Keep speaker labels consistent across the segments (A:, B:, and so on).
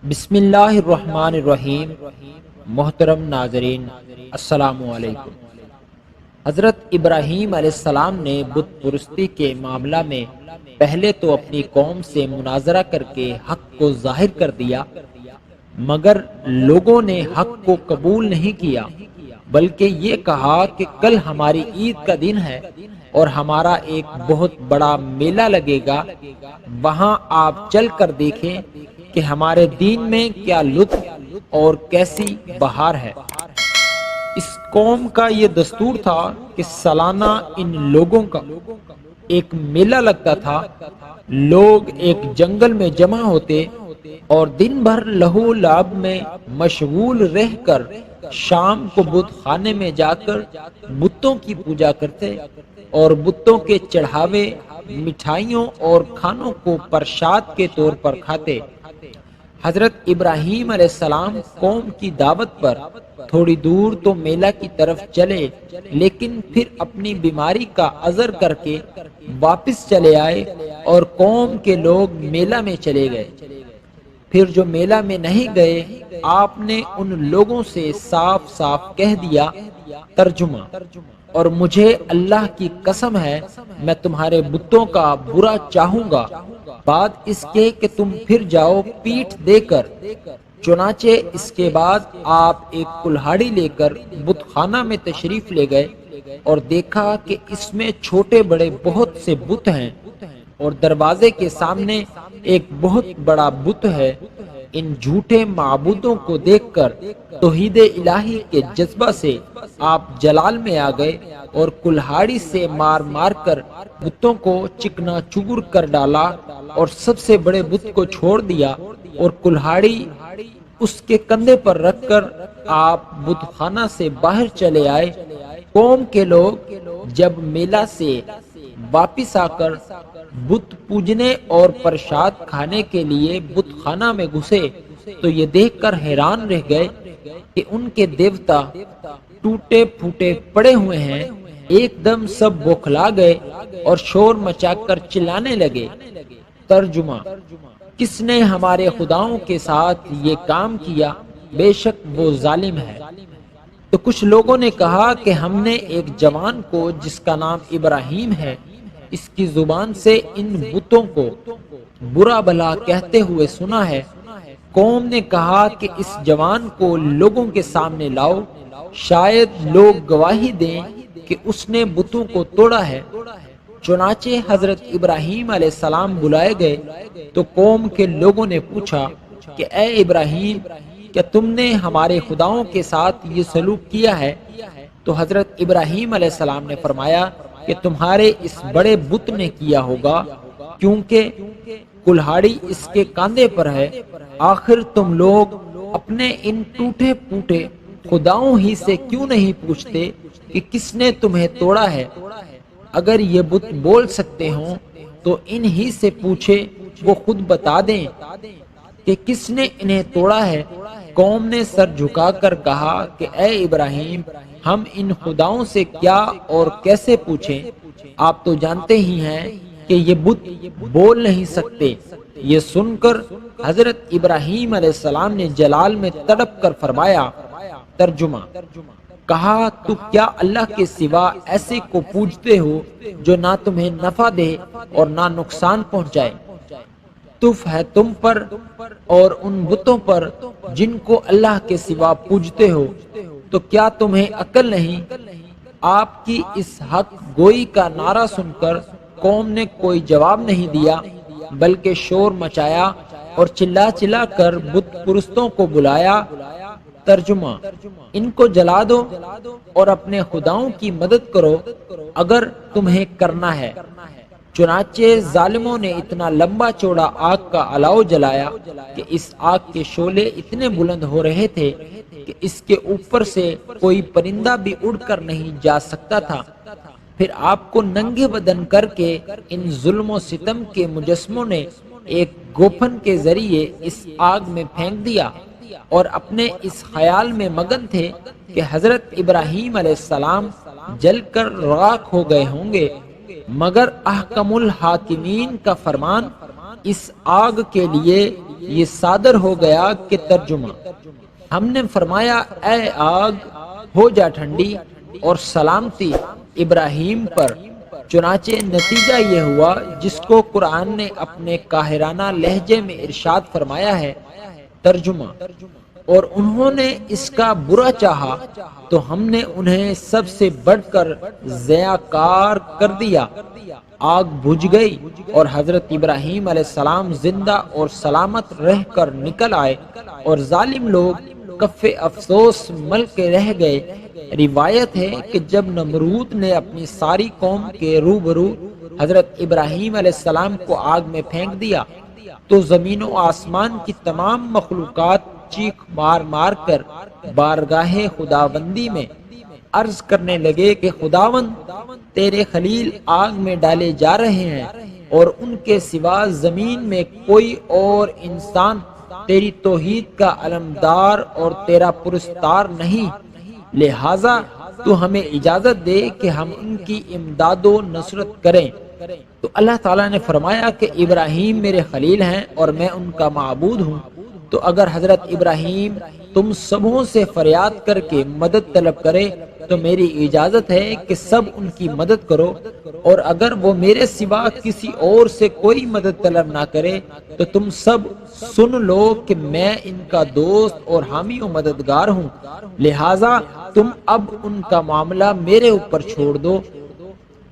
A: بسم اللہ الرحمن الرحیم۔ محترم ناظرین، السلام علیکم۔ حضرت ابراہیم علیہ السلام نے بت پرستی کے معاملہ میں پہلے تو اپنی قوم سے مناظرہ کر کے حق کو ظاہر کر دیا، مگر لوگوں نے حق کو قبول نہیں کیا، بلکہ یہ کہا کہ کل ہماری عید کا دن ہے اور ہمارا ایک بہت بڑا میلہ لگے گا، وہاں آپ چل کر دیکھیں کہ ہمارے دین میں کیا لطف اور کیسی بہار ہے۔ اس قوم کا یہ دستور تھا کہ سالانہ ان لوگوں کا ایک میلہ لگتا تھا۔ لوگ ایک جنگل میں جمع ہوتے اور دن بھر لہو لعب میں مشغول رہ کر شام کو بت خانے میں جا کر بتوں کی پوجا کرتے اور بتوں کے چڑھاوے، مٹھائیوں اور کھانوں کو پرشاد کے طور پر کھاتے۔ حضرت ابراہیم علیہ السلام قوم کی دعوت پر تھوڑی دور تو میلہ کی طرف چلے، لیکن پھر اپنی بیماری کا عذر کر کے واپس چلے آئے اور قوم کے لوگ میلہ میں چلے گئے۔ پھر جو میلہ میں نہیں گئے، آپ نے ان لوگوں سے صاف صاف کہہ دیا، ترجمہ: اور مجھے اللہ کی قسم ہے، میں تمہارے بتوں کا برا چاہوں گا بعد اس کے کہ تم پھر جاؤ پیٹھ دے کر۔ چنانچہ اس کے بعد آپ ایک کلہاڑی لے کر بت خانہ میں تشریف لے گئے اور دیکھا کہ اس میں چھوٹے بڑے بہت سے بت ہیں اور دروازے کے سامنے ایک بہت بڑا بت ہے۔ ان جھوٹے معبودوں کو دیکھ کر توحید الہی کے جذبہ سے آپ جلال میں آ گئے اور کلہاڑی سے مار مار کر بتوں کو چکنا چور کر ڈالا اور سب سے بڑے بت کو چھوڑ دیا اور کلہاڑی اس کے کندھے پر رکھ کر آپ بت خانہ سے باہر چلے آئے۔ قوم کے لوگ جب میلہ سے واپس آ کر بت پوجنے اور پرشاد کھانے کے لیے بت خانہ میں گھسے تو یہ دیکھ کر حیران رہ گئے کہ ان کے دیوتا ٹوٹے پھوٹے پڑے ہوئے ہیں۔ ایک دم سب بوکھلا گئے اور شور مچا کر چلانے لگے، ترجمہ: کس نے ہمارے خداؤں کے ساتھ یہ کام کیا؟ بے شک وہ ظالم ہے۔ تو کچھ لوگوں نے کہا کہ ہم نے ایک جوان کو جس کا نام ابراہیم ہے، اس کی زبان سے ان بتوں کو برا بھلا کہتے ہوئے سنا ہے۔ قوم نے کہا کہ اس جوان کو لوگوں کے سامنے لاؤ، شاید لوگ گواہی دیں کہ اس نے بتوں کو توڑا ہے۔ چنانچہ حضرت ابراہیم علیہ السلام بلائے گئے تو قوم کے لوگوں نے پوچھا کہ اے ابراہیم، کیا تم نے ہمارے خداؤں کے ساتھ یہ سلوک کیا ہے؟ تو حضرت ابراہیم علیہ السلام نے فرمایا کہ تمہارے اس بڑے بت نے کیا ہوگا، کیونکہ کلہاڑی اس کے کاندھے پر ہے۔ آخر تم لوگ اپنے ان ٹوٹے پھوٹے خداؤں ہی سے کیوں نہیں پوچھتے کہ کس نے تمہیں توڑا ہے؟ اگر یہ بت بول سکتے ہوں تو ان ہی سے پوچھے، وہ خود بتا دیں کہ کس نے انہیں توڑا ہے۔ قوم نے سر جھکا کر کہا کہ اے ابراہیم، ہم ان خداؤں سے کیا اور کیسے پوچھیں؟ آپ تو جانتے ہی ہیں کہ یہ بت بول نہیں سکتے۔ یہ سن کر حضرت ابراہیم علیہ السلام نے جلال میں تڑپ کر فرمایا، ترجمہ: کہا تو کیا اللہ کے سوا ایسے کو پوجتے ہو جو نہ تمہیں نفع دے اور نہ نقصان پہنچائے؟ تف ہے تم پر اور ان بتوں پر جن کو اللہ کے سوا پوجتے ہو، تو کیا تمہیں عقل نہیں؟ آپ کی اس حق گوئی کا نعرہ سن کر قوم نے کوئی جواب نہیں دیا، بلکہ شور مچایا اور چلا چلا کر بت پرستوں کو بلایا۔ ترجمہ: ان کو جلا دو اور اپنے خداؤں کی مدد کرو اگر تمہیں کرنا ہے۔ چنانچہ ظالموں نے اتنا لمبا چوڑا آگ کا الاؤ جلایا کہ اس آگ کے شعلے اتنے بلند ہو رہے تھے کہ اس کے اوپر سے کوئی پرندہ بھی اڑ کر نہیں جا سکتا تھا۔ پھر آپ کو ننگے بدن کر کے ان ظلم و ستم کے مجسموں نے ایک گوپن کے ذریعے اس آگ میں پھینک دیا اور اپنے اس خیال میں مگن تھے کہ حضرت ابراہیم علیہ السلام جل کر راکھ ہو گئے ہوں گے، مگر احکم الحاکمین کا فرمان اس آگ کے لیے یہ صادر ہو گیا کہ ترجمہ، ہم نے فرمایا اے آگ ہو جا ٹھنڈی اور سلامتی ابراہیم پر، چنانچہ نتیجہ یہ ہوا جس کو قرآن نے اپنے قاہرانہ لہجے میں ارشاد فرمایا ہے۔ ترجمہ، اور انہوں نے اس کا برا چاہا تو ہم نے انہیں سب سے بڑھ کر ضیاء کار کر دیا، آگ بجھ گئی اور حضرت ابراہیم علیہ السلام زندہ اور سلامت رہ کر نکل آئے اور ظالم لوگ کف افسوس مل کے رہ گئے۔ روایت ہے کہ جب نمرود نے اپنی ساری قوم کے روبرو حضرت ابراہیم علیہ السلام کو آگ میں پھینک دیا تو زمین و آسمان کی تمام مخلوقات چیخ مار مار کر بارگاہ خداوندی میں عرض کرنے لگے کہ خداوند، تیرے خلیل آگ میں ڈالے جا رہے ہیں اور ان کے سوا زمین میں کوئی اور انسان تیری توحید کا علمدار اور تیرا پرستار نہیں، لہذا تو ہمیں اجازت دے کہ ہم ان کی امداد و نصرت کریں۔ تو اللہ تعالیٰ نے فرمایا کہ ابراہیم میرے خلیل ہیں اور میں ان کا معبود ہوں، تو اگر حضرت ابراہیم تم سبوں سے فریاد کر کے مدد طلب کرے تو میری اجازت ہے کہ سب ان کی مدد کرو، اور اگر وہ میرے سوا کسی اور سے کوئی مدد طلب نہ کرے تو تم سب سن لو کہ میں ان کا دوست اور حامی و مددگار ہوں، لہذا تم اب ان کا معاملہ میرے اوپر چھوڑ دو۔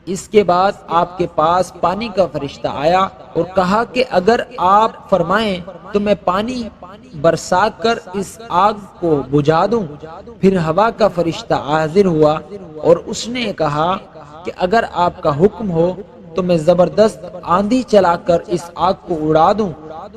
A: اس کے بعد آپ کے پاس پانی کا فرشتہ آیا اور کہا کہ اگر آپ فرمائیں تو میں پانی برسا کر اس آگ کو بجھا دوں۔ پھر ہوا کا فرشتہ حاضر ہوا اور اس نے کہا کہ اگر آپ کا حکم ہو تو میں زبردست آندھی چلا کر اس آگ کو اڑا دوں۔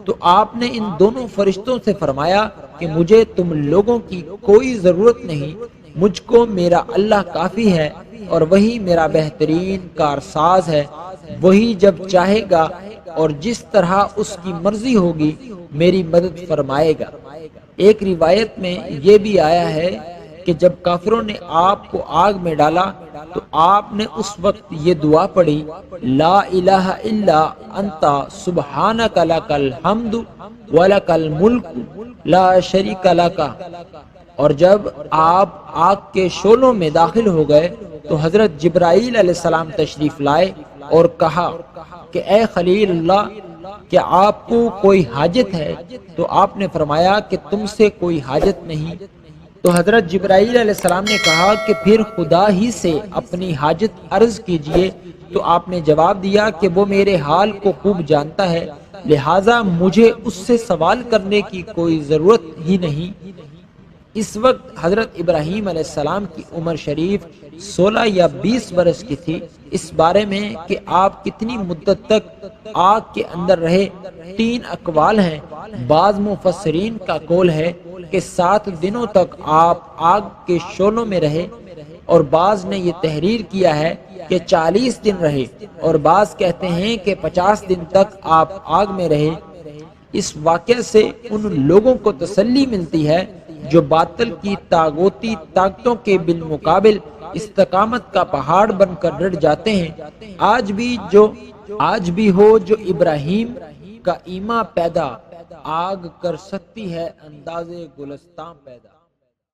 A: تو آپ نے ان دونوں فرشتوں سے فرمایا کہ مجھے تم لوگوں کی کوئی ضرورت نہیں، مجھ کو میرا اللہ کافی ہے اور وہی میرا بہترین کارساز ہے، وہی جب چاہے گا اور جس طرح اس کی مرضی ہوگی میری مدد فرمائے گا۔ ایک روایت میں یہ بھی آیا ہے کہ جب کافروں نے آپ کو آگ میں ڈالا تو آپ نے اس وقت یہ دعا پڑھی، لا الہ الا انت سبحانک لک الحمد ولک الملک لا شریک لک۔ اور جب آپ آگ کے شعلوں میں داخل ہو گئے تو حضرت جبرائیل علیہ السلام تشریف لائے اور کہا کہ اے خلیل اللہ، کیا آپ کو کوئی حاجت ہے؟ تو آپ نے فرمایا کہ تم سے کوئی حاجت نہیں۔ تو حضرت جبرائیل علیہ السلام نے کہا کہ پھر خدا ہی سے اپنی حاجت عرض کیجئے۔ تو آپ نے جواب دیا کہ وہ میرے حال کو خوب جانتا ہے، لہٰذا مجھے اس سے سوال کرنے کی کوئی ضرورت ہی نہیں۔ اس وقت حضرت ابراہیم علیہ السلام کی عمر شریف 16 یا 20 برس کی تھی۔ اس بارے میں کہ آپ کتنی مدت تک آگ کے اندر رہے 3 اقوال ہیں۔ بعض مفسرین کا قول ہے کہ 7 دنوں تک آپ آگ کے شعلوں میں رہے، اور بعض نے یہ تحریر کیا ہے کہ 40 دن رہے، اور بعض کہتے ہیں کہ 50 دن تک آپ آگ میں رہے۔ اس واقعے سے ان لوگوں کو تسلی ملتی ہے جو باطل کی طاغوتی طاقتوں کے بالمقابل استقامت کا پہاڑ بن کر ڈٹ جاتے ہیں۔ آج بھی ہو جو ابراہیم کا ایمان پیدا، آگ کر سکتی ہے اندازے گلستان پیدا۔